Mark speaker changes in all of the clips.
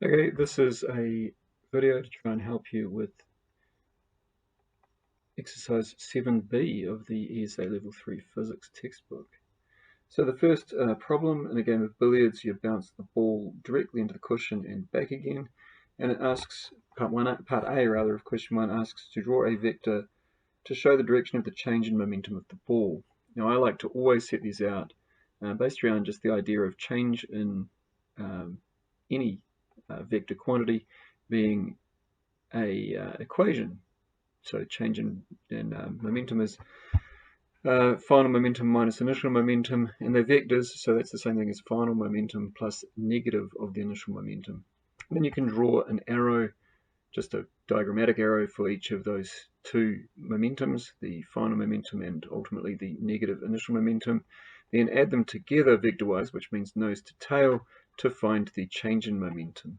Speaker 1: Okay, this is a video to try and help you with exercise 7B of the ESA Level 3 physics textbook. So the first problem in a game of billiards, you bounce the ball directly into the cushion and back again, and it asks, part A rather of question 1 asks to draw a vector to show the direction of the change in momentum of the ball. Now I like to always set these out based around just the idea of change in any vector quantity being a equation. So change in momentum is final momentum minus initial momentum, and they're vectors, so that's the same thing as final momentum plus negative of the initial momentum. And then you can draw an arrow, just a diagrammatic arrow for each of those two momentums, the final momentum and ultimately the negative initial momentum, then add them together vector-wise, which means nose to tail, to find the change in momentum.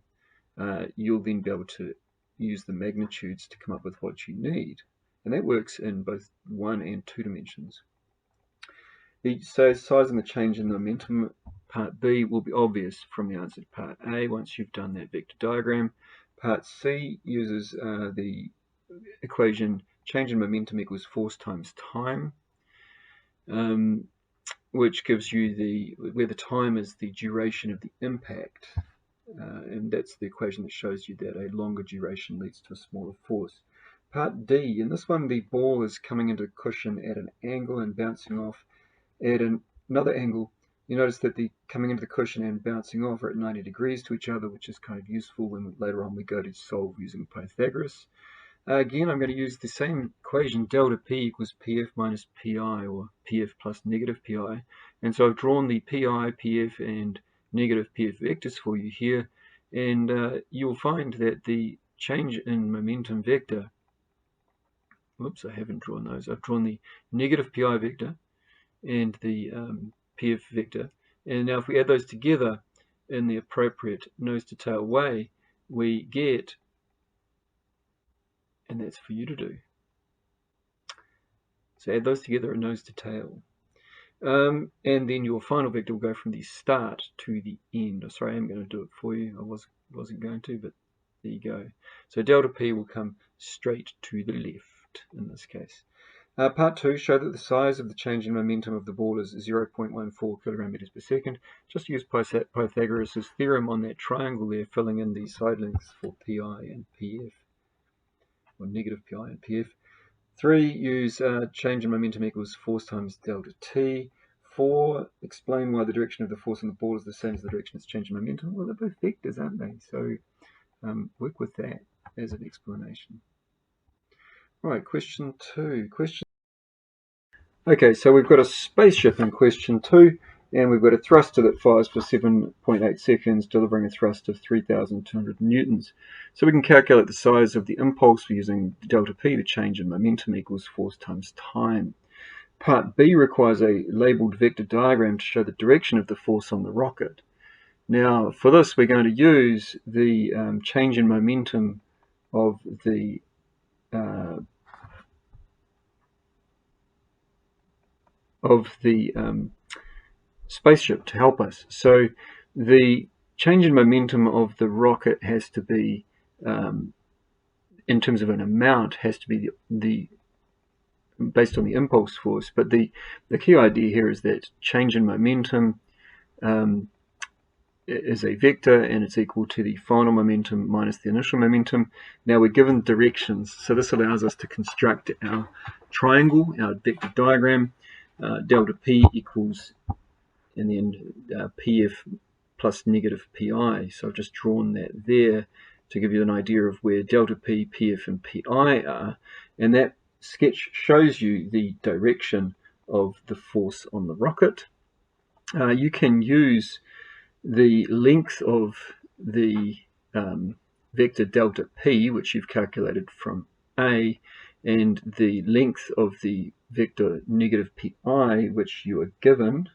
Speaker 1: You'll then be able to use the magnitudes to come up with what you need. And that works in both 1 and 2 dimensions. The size and the change in the momentum, part B, will be obvious from the answer to part A once you've done that vector diagram. Part C uses the equation change in momentum equals force times time, which gives you where the time is the duration of the impact. And that's the equation that shows you that a longer duration leads to a smaller force. Part D, in this one the ball is coming into the cushion at an angle and bouncing off at another angle. You notice that the coming into the cushion and bouncing off are at 90 degrees to each other, which is kind of useful when later on we go to solve using Pythagoras. Again, I'm going to use the same equation, delta P equals PF minus PI, or PF plus negative PI. And so I've drawn the PI, PF, and negative PF vectors for you here. And you'll find that the change in momentum vector, whoops, I haven't drawn those. I've drawn the negative PI vector and the PF vector. And now if we add those together in the appropriate nose to tail way, we get, and that's for you to do. So add those together at nose to tail. And then your final vector will go from the start to the end. Sorry, I am going to do it for you. I wasn't going to, but there you go. So delta P will come straight to the left in this case. Part 2, show that the size of the change in momentum of the ball is 0.14 kilogram meters per second. Just use Pythagoras' theorem on that triangle there, filling in the side lengths for PI and PF, or negative PI and PF. 3, use change in momentum equals force times delta T. 4, explain why the direction of the force on the ball is the same as the direction of its change in momentum. Well, they're both vectors, aren't they? So work with that as an explanation. All right, question 2. Okay, so we've got a spaceship in question 2, and we've got a thruster that fires for 7.8 seconds, delivering a thrust of 3,200 newtons. So we can calculate the size of the impulse using delta P, the change in momentum, equals force times time. Part B requires a labeled vector diagram to show the direction of the force on the rocket. Now, for this, we're going to use the change in momentum of the spaceship to help us. So the change in momentum of the rocket has to be, in terms of an amount, has to be the based on the impulse force. But the key idea here is that change in momentum is a vector, and it's equal to the final momentum minus the initial momentum. Now we're given directions, so this allows us to construct our triangle, our vector diagram. Delta P equals, in the end, PF plus negative PI. So I've just drawn that there to give you an idea of where delta P, PF, and PI are. And that sketch shows you the direction of the force on the rocket. You can use the length of the vector delta P, which you've calculated from A, and the length of the vector negative PI, which you are given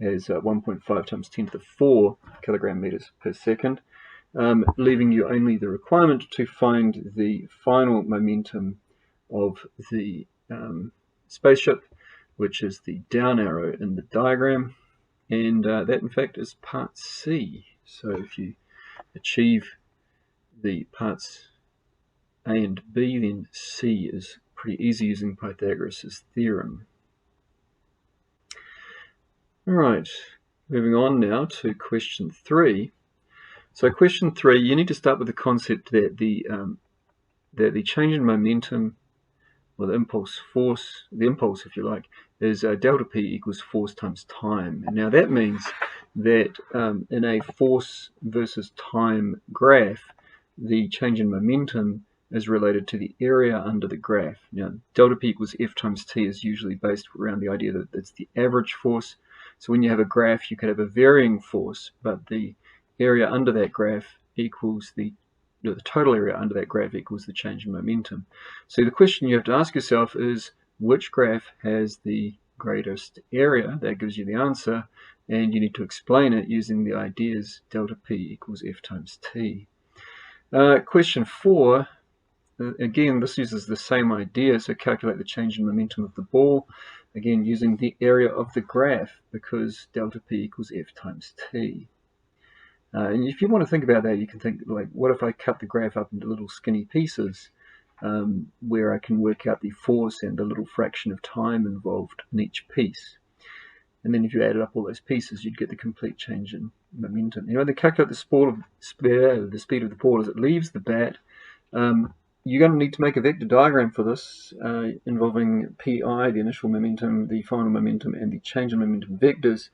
Speaker 1: as 1.5 times 10 to the 4 kilogram meters per second, leaving you only the requirement to find the final momentum of the spaceship, which is the down arrow in the diagram. And that, in fact, is part C. So if you achieve the parts A and B, then C is pretty easy using Pythagoras' theorem. Alright, moving on now to question 3. So question 3, you need to start with the concept that the change in momentum, or the impulse force, the impulse if you like, is delta P equals force times time. And now that means that in a force versus time graph, the change in momentum is related to the area under the graph. Now, delta P equals F times T is usually based around the idea that it's the average force. So when you have a graph, you could have a varying force, but the area under that graph equals the total area under that graph equals the change in momentum. So the question you have to ask yourself is, which graph has the greatest area? That gives you the answer, and you need to explain it using the ideas delta P equals F times T. Question 4, again, this uses the same idea, so calculate the change in momentum of the ball, again using the area of the graph, because delta P equals F times T. And if you want to think about that, you can think, like, what if I cut the graph up into little skinny pieces where I can work out the force and the little fraction of time involved in each piece. And then if you added up all those pieces, you'd get the complete change in momentum. You know, to calculate the speed of the ball as it leaves the bat, you're going to need to make a vector diagram for this involving pi, the initial momentum, the final momentum, and the change in momentum vectors,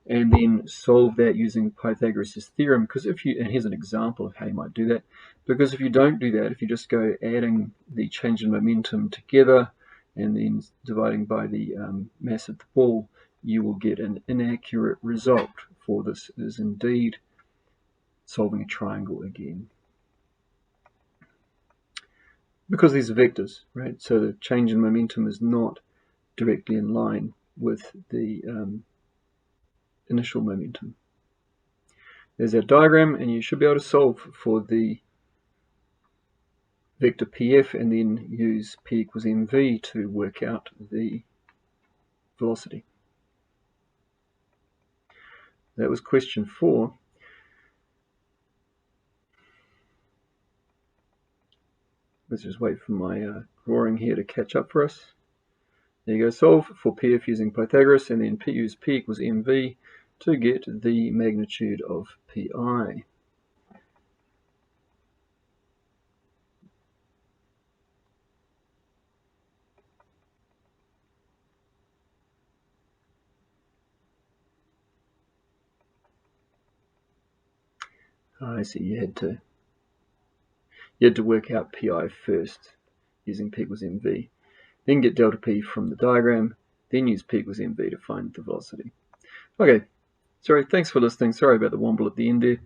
Speaker 1: and then solve that using Pythagoras' theorem. Because and here's an example of how you might do that, because if you don't do that, if you just go adding the change in momentum together and then dividing by the mass of the ball, you will get an inaccurate result, for this is indeed solving a triangle again. Because these are vectors, right? So the change in momentum is not directly in line with the initial momentum. There's our diagram, and you should be able to solve for the vector PF and then use P equals mv to work out the velocity. That was question 4. Let's just wait for my drawing here to catch up for us. There you go, solve for PF using Pythagoras, and then use P equals mv to get the magnitude of pi. I see, you had to work out pi first using P equals mv, then get delta P from the diagram, then use P equals mv to find the velocity. Okay, sorry, thanks for listening. Sorry about the womble at the end there.